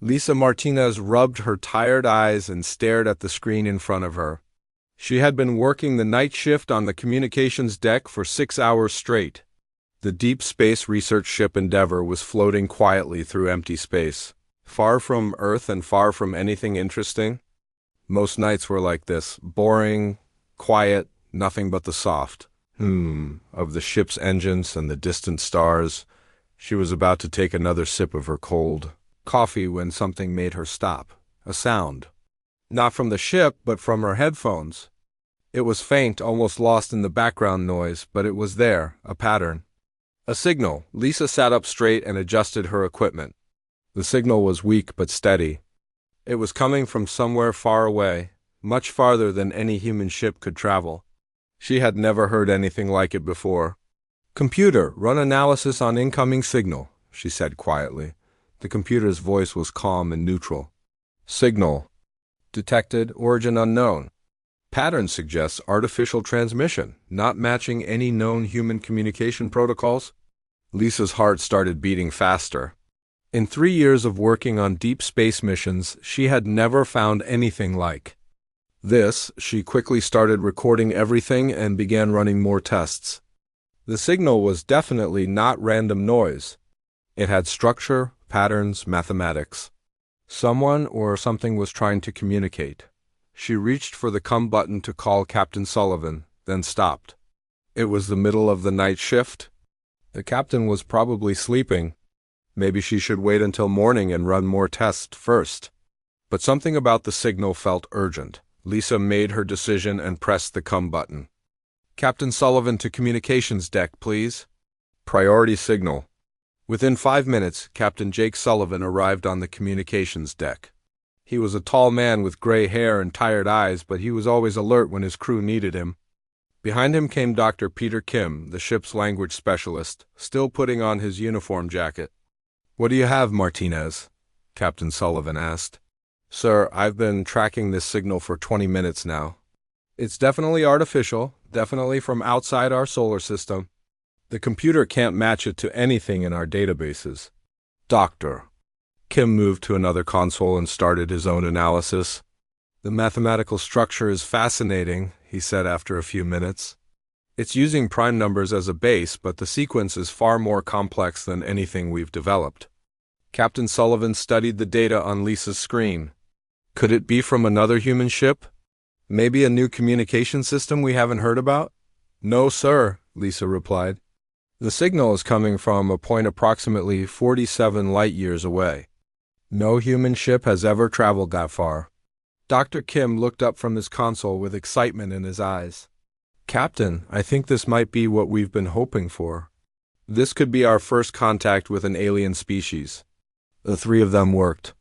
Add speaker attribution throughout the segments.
Speaker 1: Lisa Martinez rubbed her tired eyes and stared at the screen in front of her. She had been working the night shift on the communications deck for 6 hours straight. The deep space research ship Endeavour was floating quietly through empty space, far from Earth and far from anything interesting. Most nights were like this, boring, quiet, nothing but the soft of the ship's engines and the distant stars. She was about to take another sip of her cold coffee when something made her stop. A sound. Not from the ship, but from her headphones. It was faint, almost lost in the background noise, but it was there, a pattern. A signal. Lisa sat up straight and adjusted her equipment. The signal was weak but steady. It was coming from somewhere far away, much farther than any human ship could travel. She had never heard anything like it before. "Computer, run analysis on incoming signal," she said quietly. The computer's voice was calm and neutral. "Signal detected, origin unknown. Pattern suggests artificial transmission, not matching any known human communication protocols." Lisa's heart started beating faster. In 3 years of working on deep space missions, she had never found anything like this. She quickly started recording everything and began running more tests. The signal was definitely not random noise. It had structure, patterns, mathematics. Someone or something was trying to communicate. She reached for the come button to call Captain Sullivan, then stopped. It was the middle of the night shift. The captain was probably sleeping. Maybe she should wait until morning and run more tests first. But something about the signal felt urgent. Lisa made her decision and pressed the come button. "Captain Sullivan to communications deck, please." Priority signal. Within 5 minutes, Captain Jake Sullivan arrived on the communications deck. He was a tall man with gray hair and tired eyes, but he was always alert when his crew needed him. Behind him came Dr. Peter Kim, the ship's language specialist, still putting on his uniform jacket. "What do you have, Martinez?" Captain Sullivan asked. "Sir, I've been tracking this signal for 20 minutes now. It's definitely artificial, definitely from outside our solar system. The computer can't match it to anything in our databases." "Doctor." Kim moved to another console and started his own analysis. "The mathematical structure is fascinating," he said after a few minutes. "It's using prime numbers as a base, but the sequence is far more complex than anything we've developed." Captain Sullivan studied the data on Lisa's screen. "Could it be from another human ship? Maybe a new communication system we haven't heard about?" "No, sir," Lisa replied. "The signal is coming from a point approximately 47 light-years away. No human ship has ever traveled that far." Dr. Kim looked up from his console with excitement in his eyes. "Captain, I think this might be what we've been hoping for. This could be our first contact with an alien species." The three of them worked.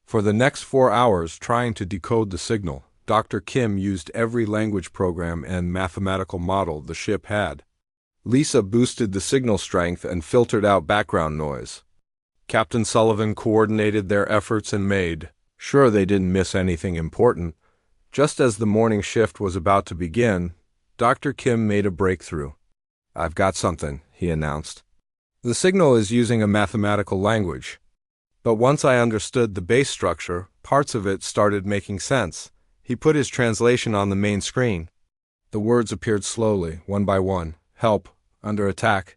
Speaker 1: For the next 4 hours, trying to decode the signal, Dr. Kim used every language program and mathematical model the ship had. Lisa boosted the signal strength and filtered out background noise. Captain Sullivan coordinated their efforts and made sure they didn't miss anything important. Just as the morning shift was about to begin, Dr. Kim made a breakthrough. "I've got something," he announced. "The signal is using a mathematical language. But once I understood the base structure, parts of it started making sense." He put his translation on the main screen. The words appeared slowly, one by one. "Help, under attack.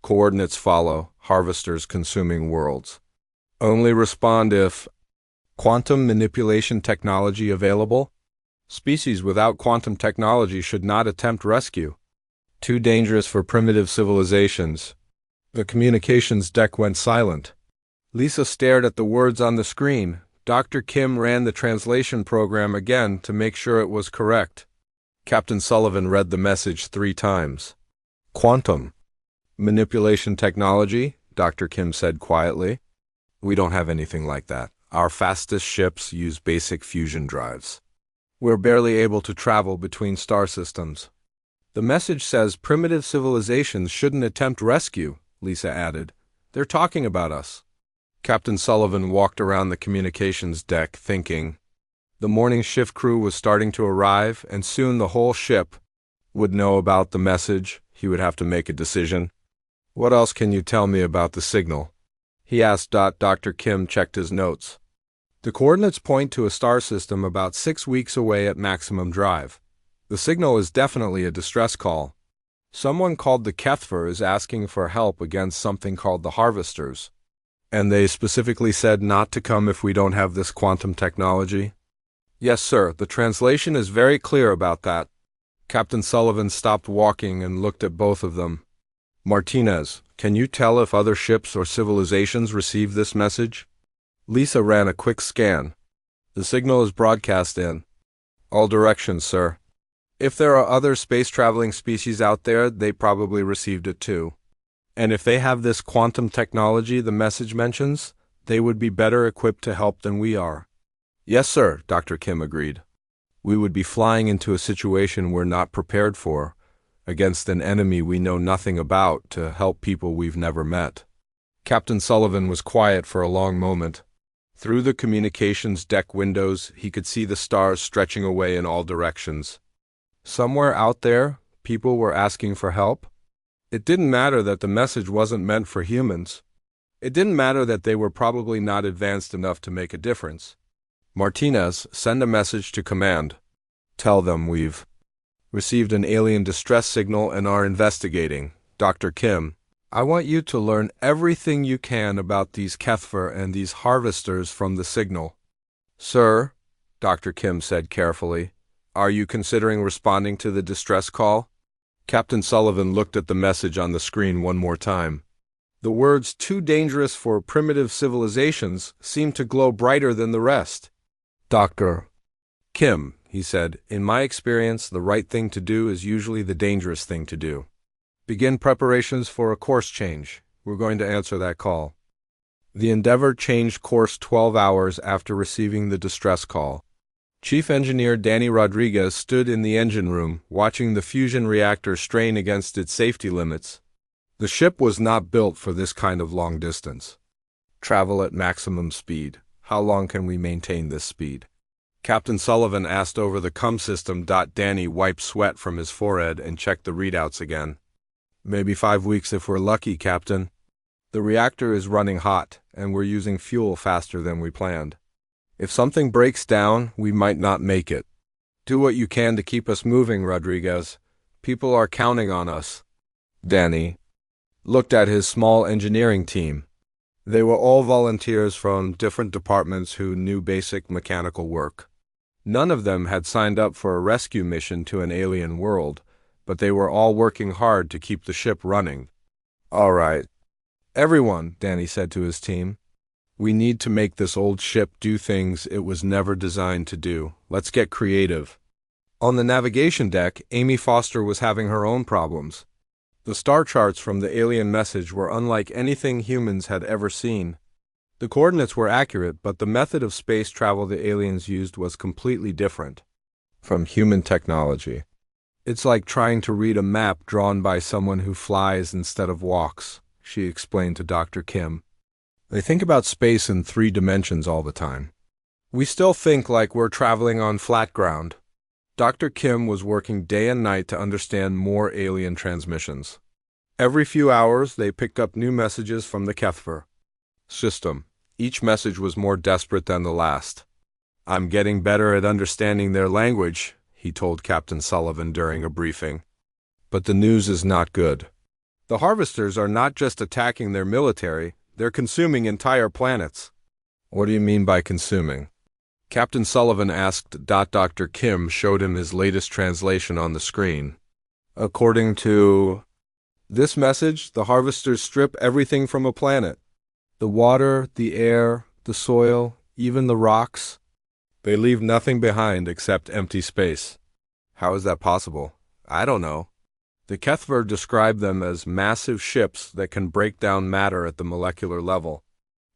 Speaker 1: Coordinates follow, harvesters consuming worlds. Only respond if quantum manipulation technology available. Species without quantum technology should not attempt rescue. Too dangerous for primitive civilizations." The communications deck went silent. Lisa stared at the words on the screen. Dr. Kim ran the translation program again to make sure it was correct. Captain Sullivan read the message 3 times. "Quantum manipulation technology," Dr. Kim said quietly. "We don't have anything like that. Our fastest ships use basic fusion drives. We're barely able to travel between star systems." "The message says primitive civilizations shouldn't attempt rescue," Lisa added. "They're talking about us." Captain Sullivan walked around the communications deck, thinking. The morning shift crew was starting to arrive, and soon the whole ship would know about the message. He would have to make a decision. "What else can you tell me about the signal?" he asked. Dr. Kim checked his notes. The coordinates point to a star system about 6 weeks away at maximum drive. The signal is definitely a distress call. Someone called the Kethver is asking for help against something called the Harvesters. And they specifically said not to come if we don't have this quantum technology? Yes, sir, the translation is very clear about that. Captain Sullivan stopped walking and looked at both of them. Martinez, can you tell if other ships or civilizations received this message? Lisa ran a quick scan. The signal is broadcast in all directions, sir. If there are other space-traveling species out there, they probably received it too. And if they have this quantum technology the message mentions, they would be better equipped to help than we are. Yes, sir, Dr. Kim agreed. We would be flying into a situation we're not prepared for, against an enemy we know nothing about, to help people we've never met. Captain Sullivan was quiet for a long moment. Through the communications deck windows, he could see the stars stretching away in all directions. Somewhere out there, people were asking for help. It didn't matter that the message wasn't meant for humans. It didn't matter that they were probably not advanced enough to make a difference. Martinez, send a message to command. Tell them we've received an alien distress signal and are investigating. Dr. Kim, I want you to learn everything you can about these Kethver and these harvesters from the signal. Sir, Dr. Kim said carefully, are you considering responding to the distress call? Captain Sullivan looked at the message on the screen one more time. The words "too dangerous for primitive civilizations" seemed to glow brighter than the rest. Dr. Kim, he said, in my experience, the right thing to do is usually the dangerous thing to do. Begin preparations for a course change. We're going to answer that call. The Endeavour changed course 12 hours after receiving the distress call. Chief Engineer Danny Rodriguez stood in the engine room, watching the fusion reactor strain against its safety limits. The ship was not built for this kind of long distance. Travel at maximum speed. How long can we maintain this speed? Captain Sullivan asked over the CUM system. Danny wiped sweat from his forehead and checked the readouts again. Maybe 5 weeks if we're lucky, Captain. The reactor is running hot, and we're using fuel faster than we planned. If something breaks down, we might not make it. Do what you can to keep us moving, Rodriguez. People are counting on us. Danny looked at his small engineering team. They were all volunteers from different departments who knew basic mechanical work. None of them had signed up for a rescue mission to an alien world, but they were all working hard to keep the ship running. All right. Everyone, Danny said to his team. We need to make this old ship do things it was never designed to do. Let's get creative. On the navigation deck, Amy Foster was having her own problems. The star charts from the alien message were unlike anything humans had ever seen. The coordinates were accurate, but the method of space travel the aliens used was completely different from human technology. It's like trying to read a map drawn by someone who flies instead of walks, she explained to Dr. Kim. They think about space in 3 dimensions all the time. We still think like we're traveling on flat ground. Dr. Kim was working day and night to understand more alien transmissions. Every few hours, they picked up new messages from the Kethver system. Each message was more desperate than the last. I'm getting better at understanding their language, he told Captain Sullivan during a briefing. But the news is not good. The Harvesters are not just attacking their military, they're consuming entire planets. What do you mean by consuming? Captain Sullivan asked. Dr. Kim showed him his latest translation on the screen. According to this message, the Harvesters strip everything from a planet. The water, the air, the soil, even the rocks. They leave nothing behind except empty space. How is that possible? I don't know. The Kethver describe them as massive ships that can break down matter at the molecular level.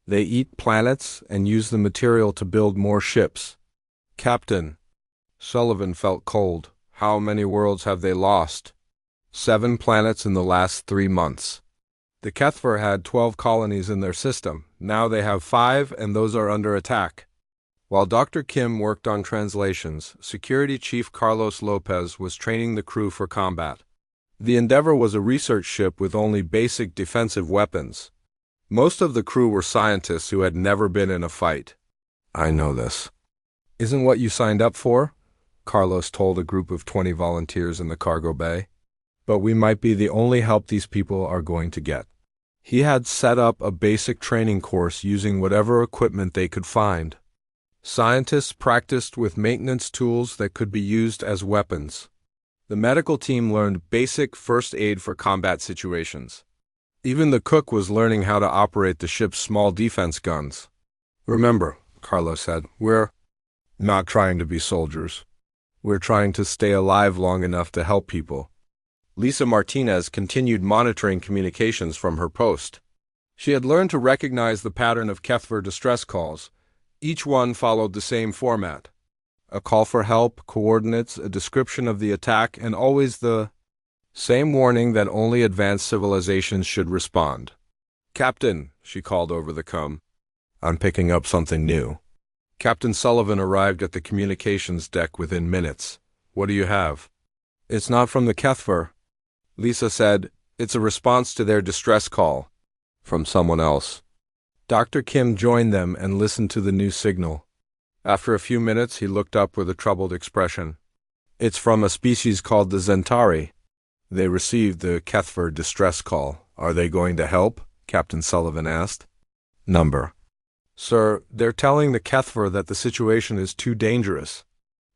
Speaker 1: They eat planets and use the material to build more ships. Captain, Sullivan felt cold. How many worlds have they lost? 7 planets in the last 3 months. The Kethver had 12 colonies in their system. Now they have 5, and those are under attack. While Dr. Kim worked on translations, Security Chief Carlos Lopez was training the crew for combat. The Endeavour was a research ship with only basic defensive weapons. Most of the crew were scientists who had never been in a fight. I know this. Isn't what you signed up for? Carlos told a group of 20 volunteers in the cargo bay. But we might be the only help these people are going to get. He had set up a basic training course using whatever equipment they could find. Scientists practiced with maintenance tools that could be used as weapons. The medical team learned basic first aid for combat situations. Even the cook was learning how to operate the ship's small defense guns. Remember, Carlos said, we're not trying to be soldiers. We're trying to stay alive long enough to help people. Lisa Martinez continued monitoring communications from her post. She had learned to recognize the pattern of HFY distress calls. Each one followed the same format. A call for help, coordinates, a description of the attack, and always the same warning that only advanced civilizations should respond. Captain, she called over the com. I'm picking up something new. Captain Sullivan arrived at the communications deck within minutes. What do you have? It's not from the HFY. Lisa said, it's a response to their distress call. From someone else. Dr. Kim joined them and listened to the new signal. After a few minutes, he looked up with a troubled expression. It's from a species called the Zentari. They received the HFY distress call. Are they going to help? Captain Sullivan asked. Number. Sir, they're telling the HFY that the situation is too dangerous.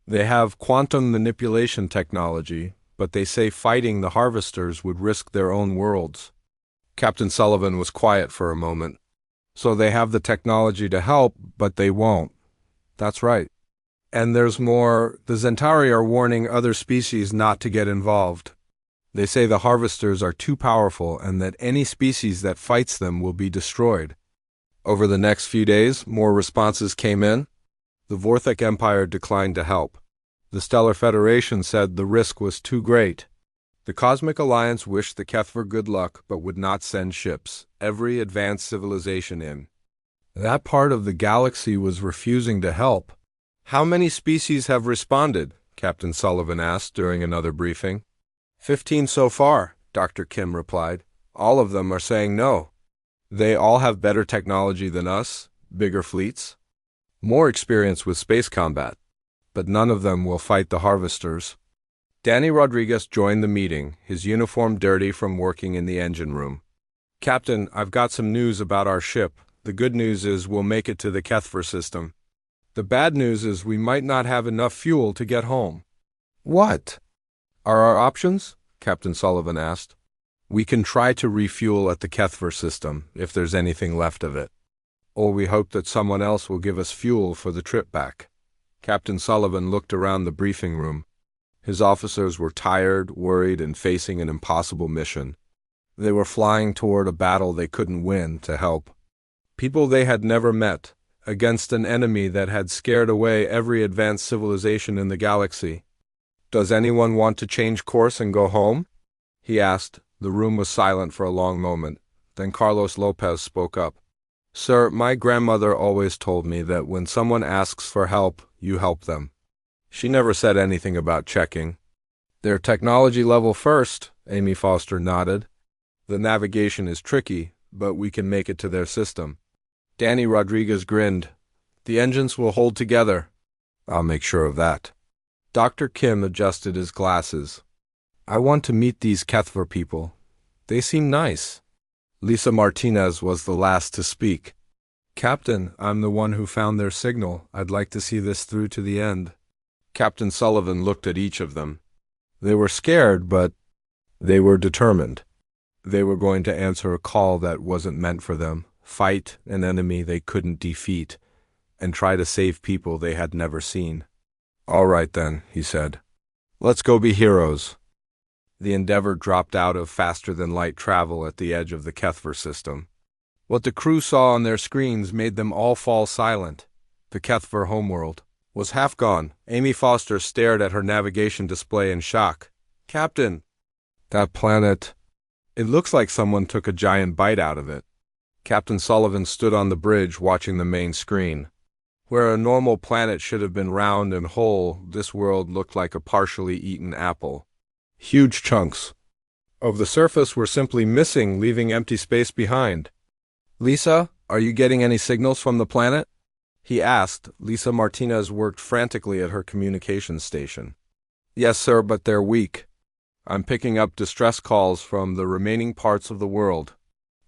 Speaker 1: They have quantum manipulation technology, but they say fighting the harvesters would risk their own worlds. Captain Sullivan was quiet for a moment. So they have the technology to help, but they won't. That's right. And there's more. The Zentari are warning other species not to get involved. They say the harvesters are too powerful and that any species that fights them will be destroyed. Over the next few days, more responses came in. The Vorthek Empire declined to help. The Stellar Federation said the risk was too great. The Cosmic Alliance wished the HFY good luck but would not send ships, every advanced civilization in. That part of the galaxy was refusing to help. How many species have responded? Captain Sullivan asked during another briefing. 15 so far, Dr. Kim replied. All of them are saying no. They all have better technology than us, bigger fleets, more experience with space combat. But none of them will fight the harvesters. Danny Rodriguez joined the meeting, his uniform dirty from working in the engine room. Captain, I've got some news about our ship. The good news is we'll make it to the HFY system. The bad news is we might not have enough fuel to get home. What are our options? Captain Sullivan asked. We can try to refuel at the HFY system, if there's anything left of it. Or we hope that someone else will give us fuel for the trip back. Captain Sullivan looked around the briefing room. His officers were tired, worried, and facing an impossible mission. They were flying toward a battle they couldn't win to help. People they had never met, against an enemy that had scared away every advanced civilization in the galaxy. Does anyone want to change course and go home? He asked. The room was silent for a long moment. Then Carlos Lopez spoke up. Sir, my grandmother always told me that when someone asks for help, you help them. She never said anything about checking. Their technology level first, Amy Foster nodded. The navigation is tricky, but we can make it to their system. Danny Rodriguez grinned. The engines will hold together. I'll make sure of that. Dr. Kim adjusted his glasses. I want to meet these HFY people. They seem nice. Lisa Martinez was the last to speak. Captain, I'm the one who found their signal. I'd like to see this through to the end. Captain Sullivan looked at each of them. They were scared, but they were determined. They were going to answer a call that wasn't meant for them, fight an enemy they couldn't defeat, and try to save people they had never seen. All right then, he said. Let's go be heroes. The Endeavour dropped out of faster-than-light travel at the edge of the HFY system. What the crew saw on their screens made them all fall silent. The HFY homeworld was half gone. Amy Foster stared at her navigation display in shock. Captain, that planet, it looks like someone took a giant bite out of it. Captain Sullivan stood on the bridge watching the main screen. Where a normal planet should have been round and whole, this world looked like a partially eaten apple. Huge chunks of the surface were simply missing, leaving empty space behind. Lisa, are you getting any signals from the planet? he asked. Lisa Martinez worked frantically at her communications station. Yes, sir, but they're weak. I'm picking up distress calls from the remaining parts of the world.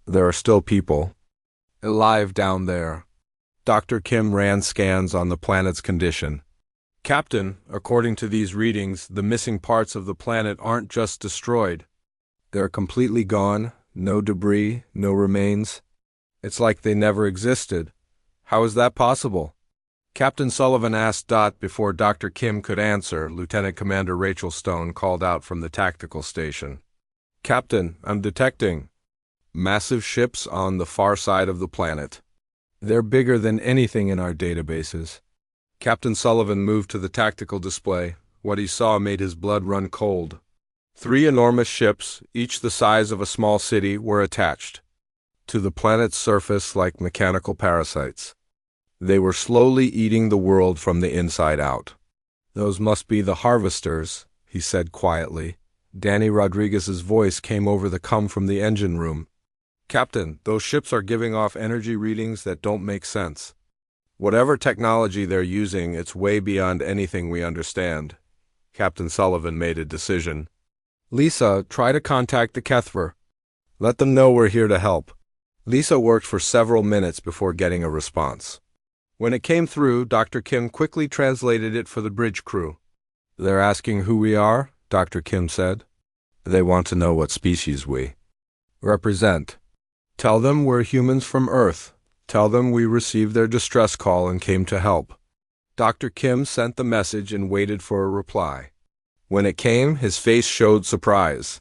Speaker 1: There are still people alive down there. Dr. Kim ran scans on the planet's condition. Captain, according to these readings, the missing parts of the planet aren't just destroyed. They're completely gone, no debris, no remains. It's like they never existed. How is that possible? Captain Sullivan asked. Before Dr. Kim could answer, Lieutenant Commander Rachel Stone called out from the tactical station. Captain, I'm detecting massive ships on the far side of the planet. They're bigger than anything in our databases. Captain Sullivan moved to the tactical display. What he saw made his blood run cold. 3 enormous ships, each the size of a small city, were attached to the planet's surface like mechanical parasites. They were slowly eating the world from the inside out. Those must be the harvesters, he said quietly. Danny Rodriguez's voice came over the cum from the engine room. Captain, those ships are giving off energy readings that don't make sense. Whatever technology they're using, it's way beyond anything we understand. Captain Sullivan made a decision. Lisa, try to contact the Kethver. Let them know we're here to help. Lisa worked for several minutes before getting a response. When it came through, Dr. Kim quickly translated it for the bridge crew. They're asking who we are, Dr. Kim said. They want to know what species we represent. Tell them we're humans from Earth. Tell them we received their distress call and came to help. Dr. Kim sent the message and waited for a reply. When it came, his face showed surprise.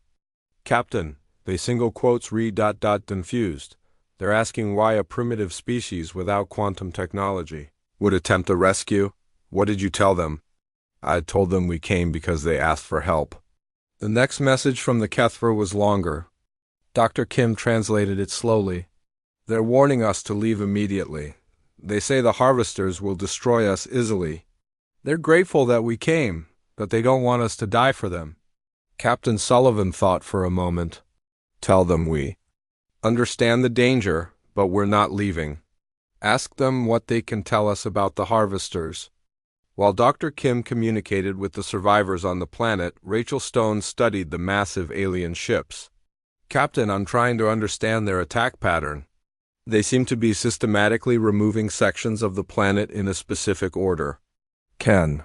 Speaker 1: Captain, they single quotes read ... confused. They're asking why a primitive species without quantum technology would attempt a rescue. What did you tell them? I told them we came because they asked for help. The next message from the Kethver was longer. Dr. Kim translated it slowly. They're warning us to leave immediately. They say the harvesters will destroy us easily. They're grateful that we came, but they don't want us to die for them. Captain Sullivan thought for a moment. Tell them we understand the danger, but we're not leaving. Ask them what they can tell us about the harvesters. While Dr. Kim communicated with the survivors on the planet, Rachel Stone studied the massive alien ships. Captain, I'm trying to understand their attack pattern. They seem to be systematically removing sections of the planet in a specific order. Can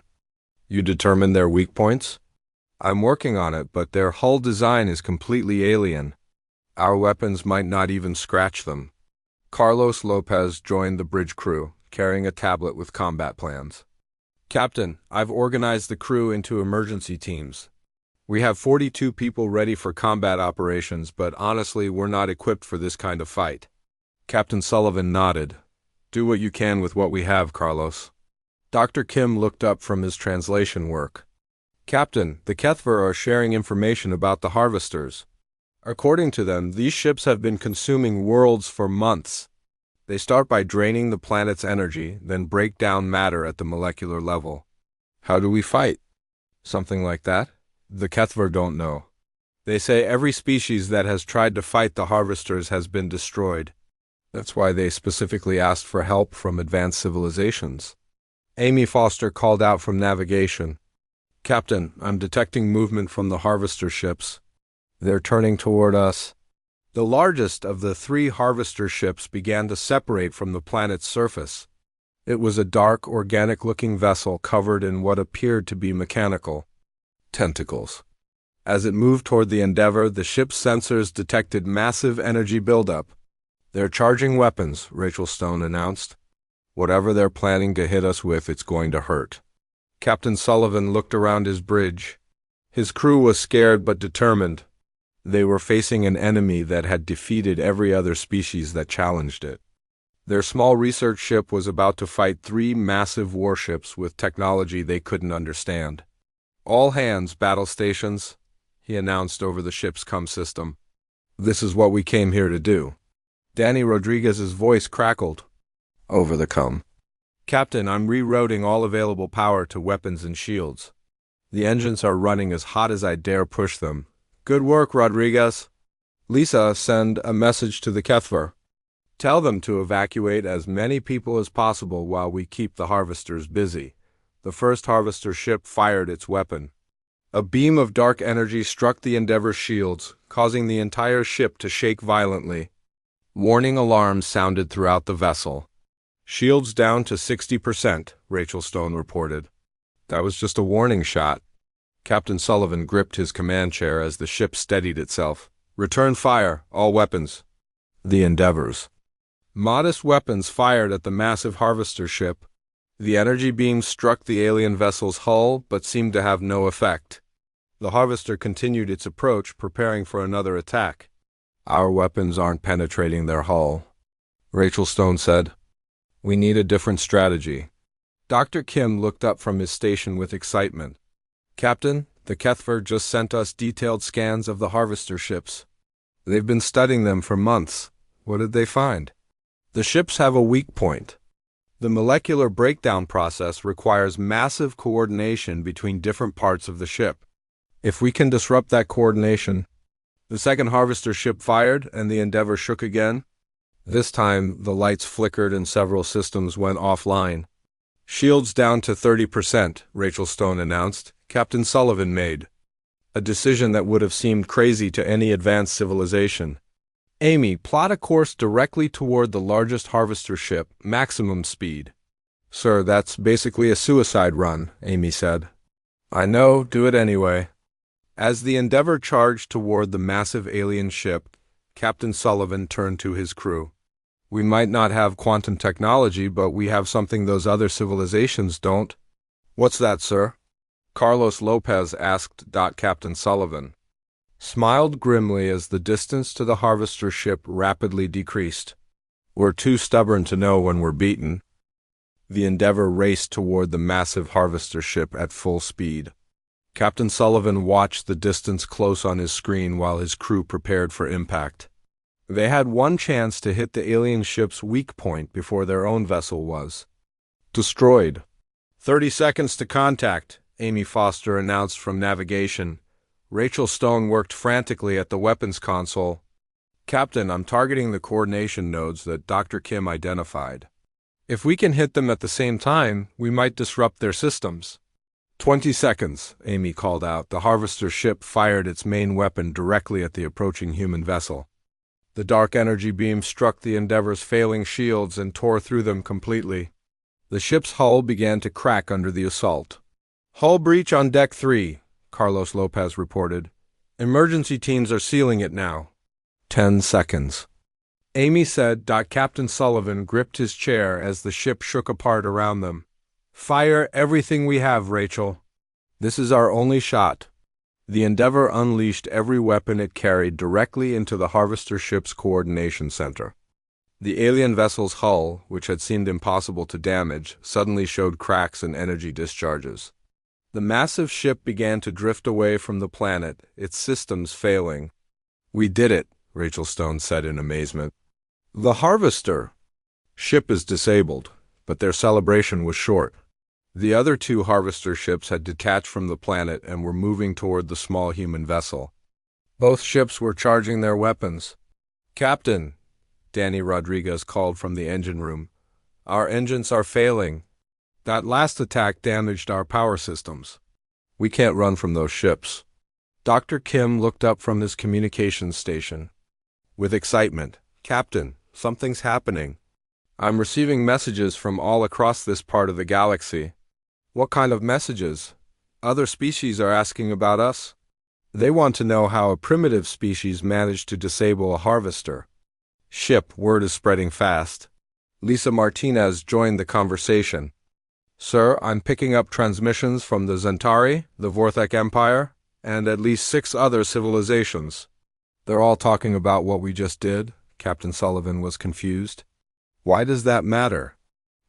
Speaker 1: you determine their weak points? I'm working on it, but their hull design is completely alien. Our weapons might not even scratch them. Carlos Lopez joined the bridge crew, carrying a tablet with combat plans. Captain, I've organized the crew into emergency teams. We have 42 people ready for combat operations, but honestly, we're not equipped for this kind of fight. Captain Sullivan nodded. Do what you can with what we have, Carlos. Dr. Kim looked up from his translation work. Captain, the Kethver are sharing information about the harvesters. According to them, these ships have been consuming worlds for months. They start by draining the planet's energy, then break down matter at the molecular level. How do we fight? Something like that? The Kethver don't know. They say every species that has tried to fight the harvesters has been destroyed. That's why they specifically asked for help from advanced civilizations. Amy Foster called out from navigation. Captain, I'm detecting movement from the harvester ships. They're turning toward us. The largest of the 3 harvester ships began to separate from the planet's surface. It was a dark, organic-looking vessel covered in what appeared to be mechanical tentacles. As it moved toward the Endeavor, the ship's sensors detected massive energy buildup. They're charging weapons, Rachel Stone announced. Whatever they're planning to hit us with, it's going to hurt. Captain Sullivan looked around his bridge. His crew was scared but determined. They were facing an enemy that had defeated every other species that challenged it. Their small research ship was about to fight 3 massive warships with technology they couldn't understand. All hands, battle stations, he announced over the ship's comm system. This is what we came here to do. Danny Rodriguez's voice crackled over the comm. Captain, I'm rerouting all available power to weapons and shields. The engines are running as hot as I dare push them. Good work, Rodriguez. Lisa, send a message to the Kethver. Tell them to evacuate as many people as possible while we keep the harvesters busy. The first harvester ship fired its weapon. A beam of dark energy struck the Endeavor's shields, causing the entire ship to shake violently. Warning alarms sounded throughout the vessel. Shields down to 60%, Rachel Stone reported. That was just a warning shot. Captain Sullivan gripped his command chair as the ship steadied itself. Return fire, all weapons. The Endeavors. Modest weapons fired at the massive harvester ship. The energy beams struck the alien vessel's hull but seemed to have no effect. The harvester continued its approach, preparing for another attack. Our weapons aren't penetrating their hull, Rachel Stone said. We need a different strategy. Dr. Kim looked up from his station with excitement. Captain, the Kethver just sent us detailed scans of the harvester ships. They've been studying them for months. What did they find? The ships have a weak point. The molecular breakdown process requires massive coordination between different parts of the ship. If we can disrupt that coordination... The second harvester ship fired, and the Endeavor shook again. This time, the lights flickered and several systems went offline. Shields down to 30%, Rachel Stone announced. Captain Sullivan made. A decision that would have seemed crazy to any advanced civilization. Amy, plot a course directly toward the largest harvester ship, maximum speed. Sir, that's basically a suicide run, Amy said. I know, do it anyway. As the Endeavor charged toward the massive alien ship, Captain Sullivan turned to his crew. We might not have quantum technology, but we have something those other civilizations don't. What's that, sir? Carlos Lopez asked. Captain Sullivan smiled grimly as the distance to the harvester ship rapidly decreased. We're too stubborn to know when we're beaten. The Endeavor raced toward the massive harvester ship at full speed. Captain Sullivan watched the distance close on his screen while his crew prepared for impact. They had one chance to hit the alien ship's weak point before their own vessel was destroyed. 30 seconds to contact, Amy Foster announced from navigation. Rachel Stone worked frantically at the weapons console. Captain, I'm targeting the coordination nodes that Dr. Kim identified. If we can hit them at the same time, we might disrupt their systems. 20 seconds, Amy called out. The harvester ship fired its main weapon directly at the approaching human vessel. The dark energy beam struck the Endeavor's failing shields and tore through them completely. The ship's hull began to crack under the assault. Hull breach on Deck 3, Carlos Lopez reported. Emergency teams are sealing it now. 10 seconds. Amy said. Captain Sullivan gripped his chair as the ship shook apart around them. Fire everything we have, Rachel. This is our only shot. The Endeavor unleashed every weapon it carried directly into the harvester ship's coordination center. The alien vessel's hull, which had seemed impossible to damage, suddenly showed cracks and energy discharges. The massive ship began to drift away from the planet, its systems failing. We did it, Rachel Stone said in amazement. The harvester ship is disabled, but their celebration was short. The other two harvester ships had detached from the planet and were moving toward the small human vessel. Both ships were charging their weapons. Captain, Danny Rodriguez called from the engine room. Our engines are failing. That last attack damaged our power systems. We can't run from those ships. Dr. Kim looked up from his communications station. With excitement, Captain, something's happening. I'm receiving messages from all across this part of the galaxy. What kind of messages? Other species are asking about us. They want to know how a primitive species managed to disable a harvester. Ship, word is spreading fast. Lisa Martinez joined the conversation. Sir, I'm picking up transmissions from the Zentari, the Vorthek Empire, and at least 6 other civilizations. They're all talking about what we just did. Captain Sullivan was confused. Why does that matter?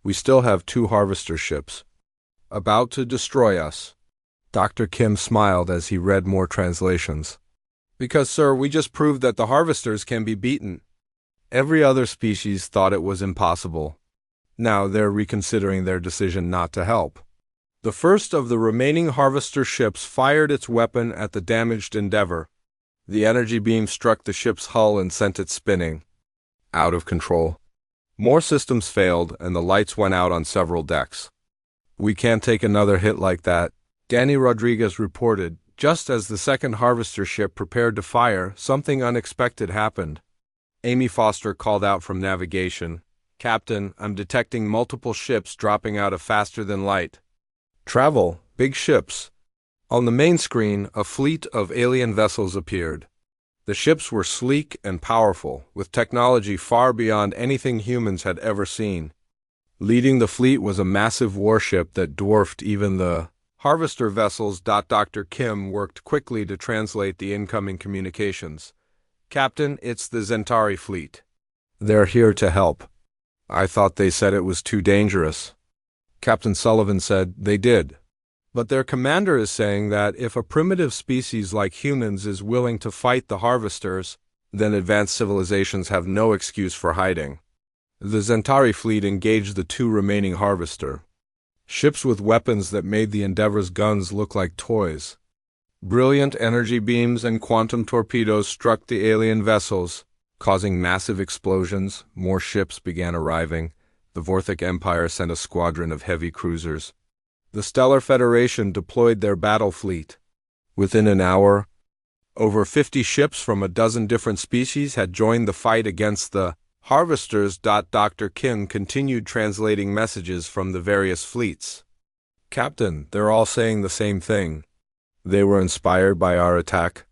Speaker 1: We still have 2 harvester ships. About to destroy us. Dr. Kim smiled as he read more translations. Because, sir, we just proved that the harvesters can be beaten. Every other species thought it was impossible. Now they're reconsidering their decision not to help. The first of the remaining harvester ships fired its weapon at the damaged Endeavor. The energy beam struck the ship's hull and sent it spinning. Out of control. More systems failed, and the lights went out on several decks. We can't take another hit like that, Danny Rodriguez reported. Just as the second harvester ship prepared to fire, something unexpected happened. Amy Foster called out from navigation, "Captain, I'm detecting multiple ships dropping out of faster-than-light travel, big ships." On the main screen, a fleet of alien vessels appeared. The ships were sleek and powerful, with technology far beyond anything humans had ever seen. Leading the fleet was a massive warship that dwarfed even the harvester vessels. Dr. Kim worked quickly to translate the incoming communications. "Captain, it's the Zentari fleet. They're here to help." "I thought they said it was too dangerous." Captain Sullivan said they did. "But their commander is saying that if a primitive species like humans is willing to fight the harvesters, then advanced civilizations have no excuse for hiding." The Zentari fleet engaged the two remaining harvester ships with weapons that made the Endeavor's guns look like toys. Brilliant energy beams and quantum torpedoes struck the alien vessels, causing massive explosions. More ships began arriving. The Vorthic Empire sent a squadron of heavy cruisers. The Stellar Federation deployed their battle fleet. Within an hour, over 50 ships from a dozen different species had joined the fight against the harvesters. Dr. Kim continued translating messages from the various fleets. "Captain, they're all saying the same thing. They were inspired by our attack.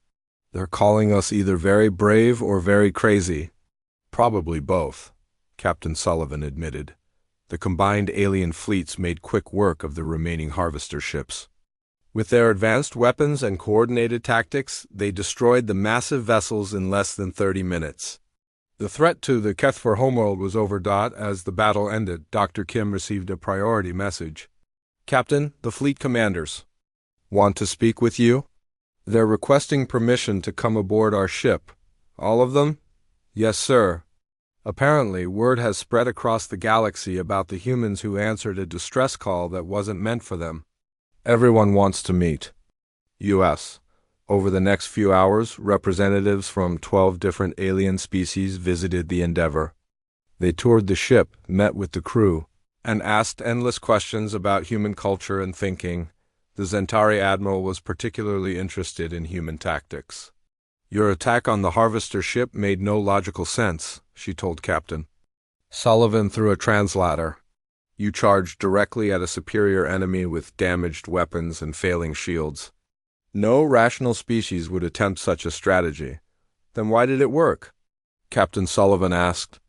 Speaker 1: They're calling us either very brave or very crazy." "Probably both," Captain Sullivan admitted. The combined alien fleets made quick work of the remaining harvester ships. With their advanced weapons and coordinated tactics, they destroyed the massive vessels in less than 30 minutes. The threat to the Kethfer homeworld was over. As the battle ended, Dr. Kim received a priority message. "Captain, the fleet commanders want to speak with you. They're requesting permission to come aboard our ship." "All of them?" "Yes, sir. Apparently, word has spread across the galaxy about the humans who answered a distress call that wasn't meant for them. Everyone wants to meet." U.S. Over the next few hours, representatives from 12 different alien species visited the Endeavor. They toured the ship, met with the crew, and asked endless questions about human culture and thinking. The Zentari admiral was particularly interested in human tactics. "Your attack on the harvester ship made no logical sense," she told Captain Sullivan through a translator. "You charged directly at a superior enemy with damaged weapons and failing shields. No rational species would attempt such a strategy." "Then why did it work?" Captain Sullivan asked.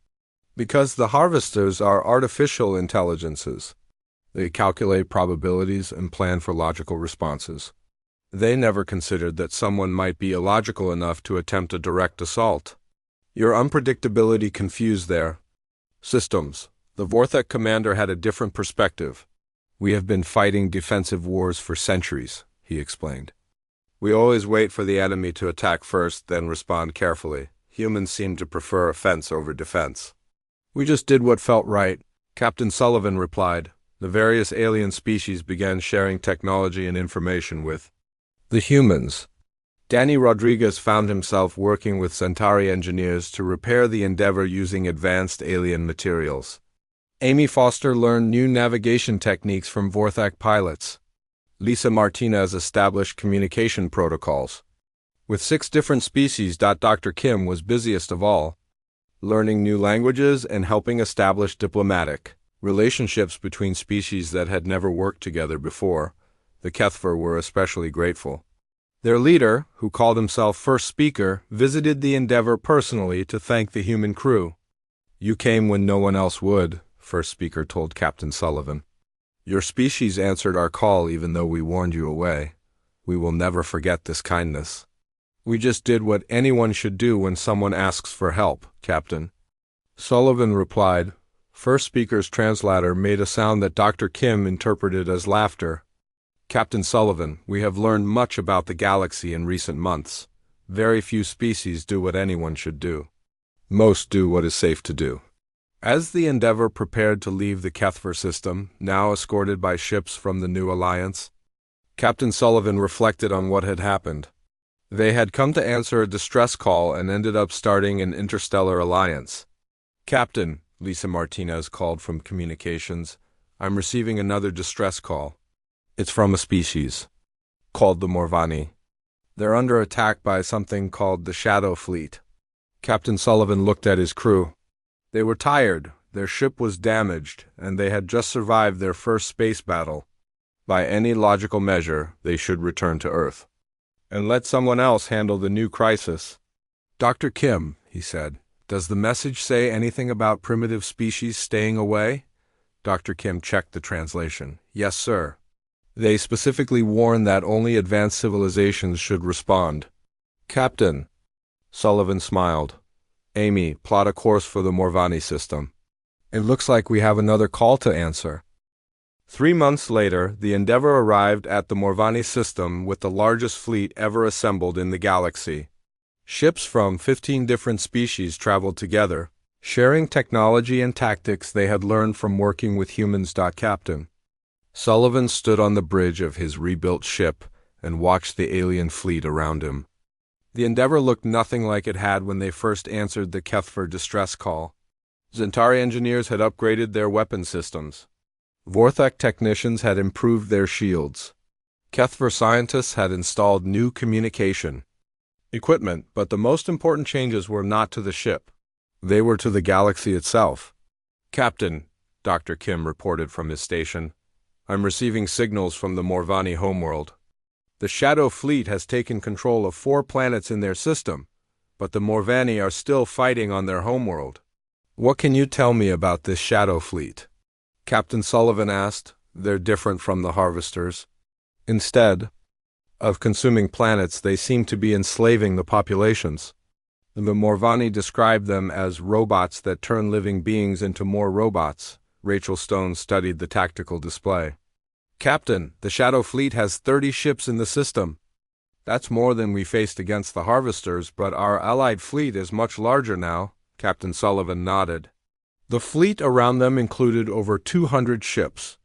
Speaker 1: "Because the harvesters are artificial intelligences. They calculate probabilities and plan for logical responses. They never considered that someone might be illogical enough to attempt a direct assault. Your unpredictability confused their systems. The Vorthek commander had a different perspective. We have been fighting defensive wars for centuries," he explained. "We always wait for the enemy to attack first, then respond carefully. Humans seem to prefer offense over defense." "We just did what felt right," Captain Sullivan replied. The various alien species began sharing technology and information with the humans. Danny Rodriguez found himself working with Centauri engineers to repair the Endeavor using advanced alien materials. Amy Foster learned new navigation techniques from Vorthak pilots. Lisa Martinez established communication protocols. With 6 different species, Dr. Kim was busiest of all, learning new languages and helping establish diplomatic relationships between species that had never worked together before. The Kethfer were especially grateful. Their leader, who called himself First Speaker, visited the Endeavor personally to thank the human crew. "You came when no one else would," First Speaker told Captain Sullivan. "Your species answered our call even though we warned you away. We will never forget this kindness." "We just did what anyone should do when someone asks for help, Captain," Sullivan replied. First Speaker's translator made a sound that Dr. Kim interpreted as laughter. "Captain Sullivan, we have learned much about the galaxy in recent months. Very few species do what anyone should do. Most do what is safe to do." As the Endeavor prepared to leave the Kethfer system, now escorted by ships from the new alliance, Captain Sullivan reflected on what had happened. They had come to answer a distress call and ended up starting an interstellar alliance. Captain, Lisa Martinez called from communications. I'm receiving another distress call. It's from a species called the Morvani. They're under attack by something called the Shadow Fleet. Captain Sullivan looked at his crew. They were tired, their ship was damaged, and they had just survived their first space battle. By any logical measure, they should return to Earth and let someone else handle the new crisis. Dr. Kim, he said, does the message say anything about primitive species staying away? Dr. Kim checked the translation. Yes, sir. They specifically warn that only advanced civilizations should respond. Captain. Sullivan smiled. Amy, plot a course for the Morvani system. It looks like we have another call to answer. 3 months later, the Endeavour arrived at the Morvani system with the largest fleet ever assembled in the galaxy. Ships from 15 different species traveled together, sharing technology and tactics they had learned from working with humans. Captain Sullivan stood on the bridge of his rebuilt ship and watched the alien fleet around him. The Endeavour looked nothing like it had when they first answered the HFY distress call. Zentari engineers had upgraded their weapon systems. Vorthek technicians had improved their shields. HFY scientists had installed new communication equipment, but the most important changes were not to the ship. They were to the galaxy itself. Captain, Dr. Kim reported from his station, I'm receiving signals from the Morvani homeworld. The Shadow Fleet has taken control of 4 planets in their system, but the Morvani are still fighting on their homeworld. What can you tell me about this Shadow Fleet? Captain Sullivan asked. They're different from the Harvesters. Instead of consuming planets, they seem to be enslaving the populations. The Morvani described them as robots that turn living beings into more robots. Rachel Stone studied the tactical display. Captain, the Shadow Fleet has 30 ships in the system. That's more than we faced against the Harvesters, but our allied fleet is much larger now. Captain Sullivan nodded. The fleet around them included over 200 ships.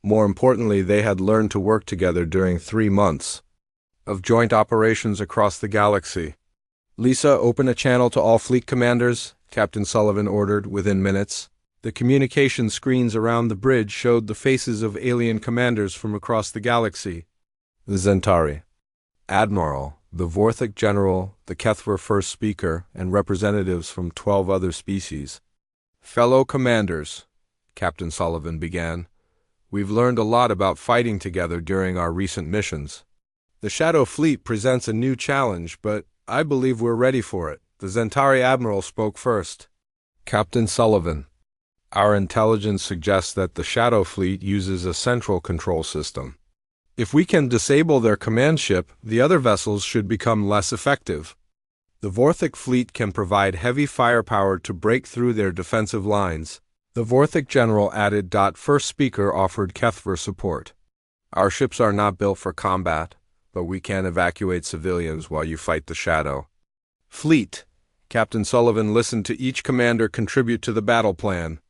Speaker 1: More importantly, they had learned to work together during 3 months of joint operations across the galaxy. Lisa, open a channel to all fleet commanders, Captain Sullivan ordered within minutes. The communication screens around the bridge showed the faces of alien commanders from across the galaxy. The Zentari Admiral, the Vorthek General, the HFY First Speaker, and representatives from 12 other species. Fellow commanders, Captain Sullivan began, we've learned a lot about fighting together during our recent missions. The Shadow Fleet presents a new challenge, but I believe we're ready for it. The Zentari Admiral spoke first. Captain Sullivan, our intelligence suggests that the Shadow Fleet uses a central control system. If we can disable their command ship, the other vessels should become less effective. The Vorthek fleet can provide heavy firepower to break through their defensive lines. The Vorthek General added. First Speaker offered HFY support. Our ships are not built for combat, but we can evacuate civilians while you fight the Shadow Fleet. Captain Sullivan listened to each commander contribute to the battle plan.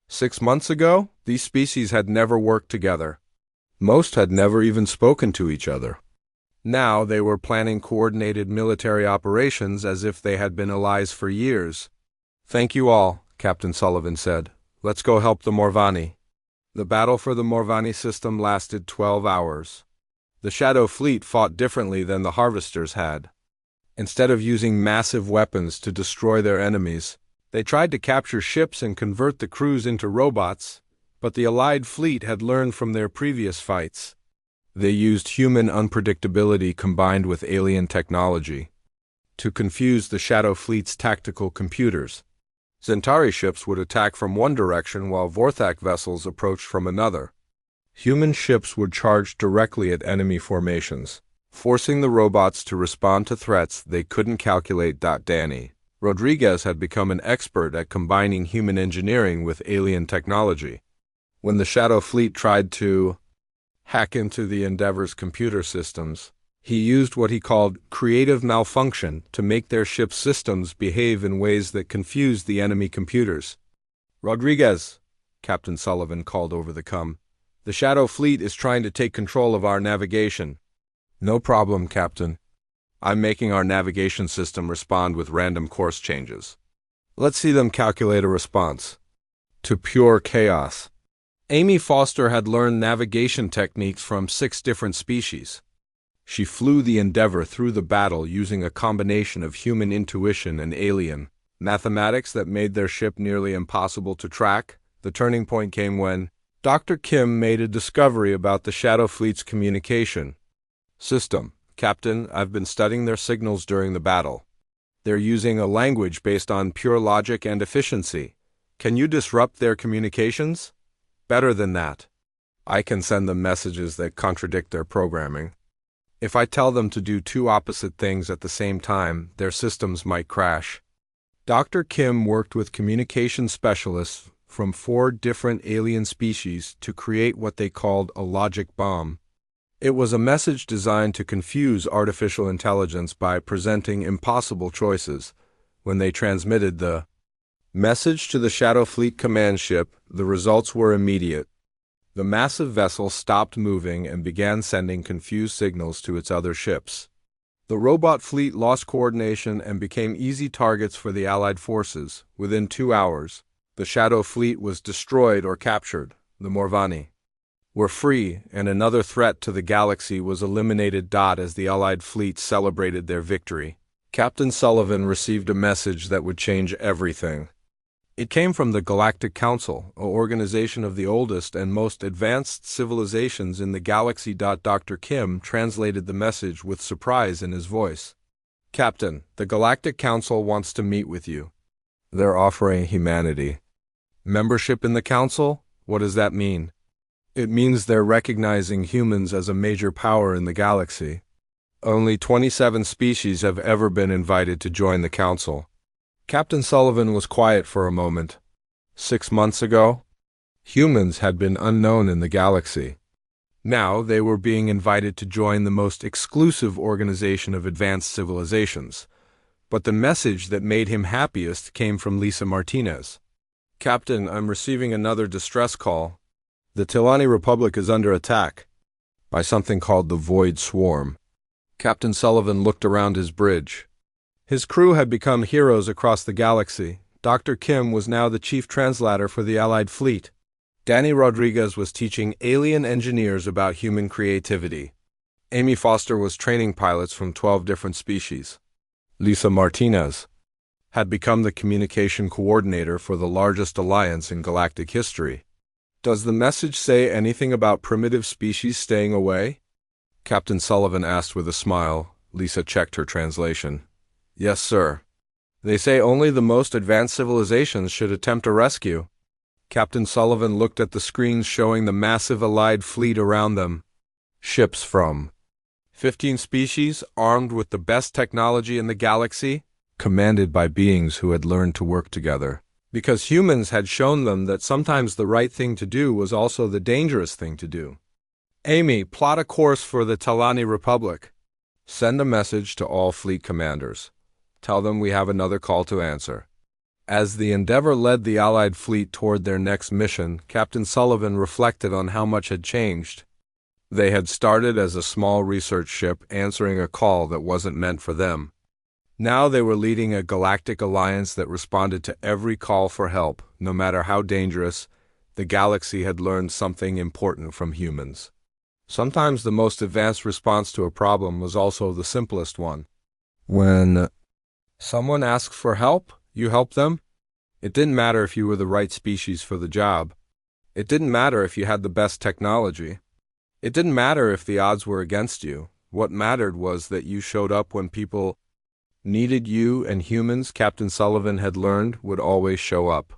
Speaker 1: 6 months ago, these species had never worked together. Most had never even spoken to each other. Now they were planning coordinated military operations as if they had been allies for years. Thank you all, Captain Sullivan said. Let's go help the Morvani. The battle for the Morvani system lasted 12 hours. The Shadow Fleet fought differently than the Harvesters had. Instead of using massive weapons to destroy their enemies, they tried to capture ships and convert the crews into robots, but the Allied fleet had learned from their previous fights. They used human unpredictability combined with alien technology to confuse the Shadow Fleet's tactical computers. Zentari ships would attack from one direction while Vorthak vessels approached from another. Human ships would charge directly at enemy formations, forcing the robots to respond to threats they couldn't calculate. Danny Rodriguez had become an expert at combining human engineering with alien technology. When the Shadow Fleet tried to hack into the Endeavor's computer systems, he used what he called creative malfunction to make their ship's systems behave in ways that confused the enemy computers. Rodriguez, Captain Sullivan called over the com. The Shadow Fleet is trying to take control of our navigation. No problem, Captain. I'm making our navigation system respond with random course changes. Let's see them calculate a response. To pure chaos. Amy Foster had learned navigation techniques from 6 different species. She flew the Endeavour through the battle using a combination of human intuition and alien mathematics that made their ship nearly impossible to track. The turning point came when Dr. Kim made a discovery about the Shadow Fleet's communication system. Captain, I've been studying their signals during the battle. They're using a language based on pure logic and efficiency. Can you disrupt their communications? Better than that. I can send them messages that contradict their programming. If I tell them to do 2 opposite things at the same time, their systems might crash. Dr. Kim worked with communication specialists from 4 different alien species to create what they called a logic bomb. It was a message designed to confuse artificial intelligence by presenting impossible choices. When they transmitted the message to the Shadow Fleet command ship, the results were immediate. The massive vessel stopped moving and began sending confused signals to its other ships. The robot fleet lost coordination and became easy targets for the Allied forces. Within 2 hours, the Shadow Fleet was destroyed or captured. The Morvani were free, and another threat to the galaxy was eliminated. As the Allied fleet celebrated their victory, Captain Sullivan received a message that would change everything. It came from the Galactic Council, an organization of the oldest and most advanced civilizations in the galaxy. Dr. Kim translated the message with surprise in his voice. Captain, the Galactic Council wants to meet with you. They're offering humanity membership in the Council? What does that mean? It means they're recognizing humans as a major power in the galaxy. Only 27 species have ever been invited to join the Council. Captain Sullivan was quiet for a moment. 6 months ago, humans had been unknown in the galaxy. Now they were being invited to join the most exclusive organization of advanced civilizations. But the message that made him happiest came from Lisa Martinez. Captain, I'm receiving another distress call. The Tilani Republic is under attack by something called the Void Swarm. Captain Sullivan looked around his bridge. His crew had become heroes across the galaxy. Dr. Kim was now the chief translator for the Allied fleet. Danny Rodriguez was teaching alien engineers about human creativity. Amy Foster was training pilots from 12 different species. Lisa Martinez had become the communication coordinator for the largest alliance in galactic history. Does the message say anything about primitive species staying away? Captain Sullivan asked with a smile. Lisa checked her translation. Yes, sir. They say only the most advanced civilizations should attempt a rescue. Captain Sullivan looked at the screens showing the massive Allied fleet around them. Ships from 15 species, armed with the best technology in the galaxy, commanded by beings who had learned to work together. Because humans had shown them that sometimes the right thing to do was also the dangerous thing to do. Amy, plot a course for the Tilani Republic. Send a message to all fleet commanders. Tell them we have another call to answer. As the Endeavour led the Allied fleet toward their next mission, Captain Sullivan reflected on how much had changed. They had started as a small research ship answering a call that wasn't meant for them. Now they were leading a galactic alliance that responded to every call for help. No matter how dangerous, the galaxy had learned something important from humans. Sometimes the most advanced response to a problem was also the simplest one. When someone asked for help, you helped them. It didn't matter if you were the right species for the job. It didn't matter if you had the best technology. It didn't matter if the odds were against you. What mattered was that you showed up when people needed you, and humans, Captain Sullivan had learned, would always show up.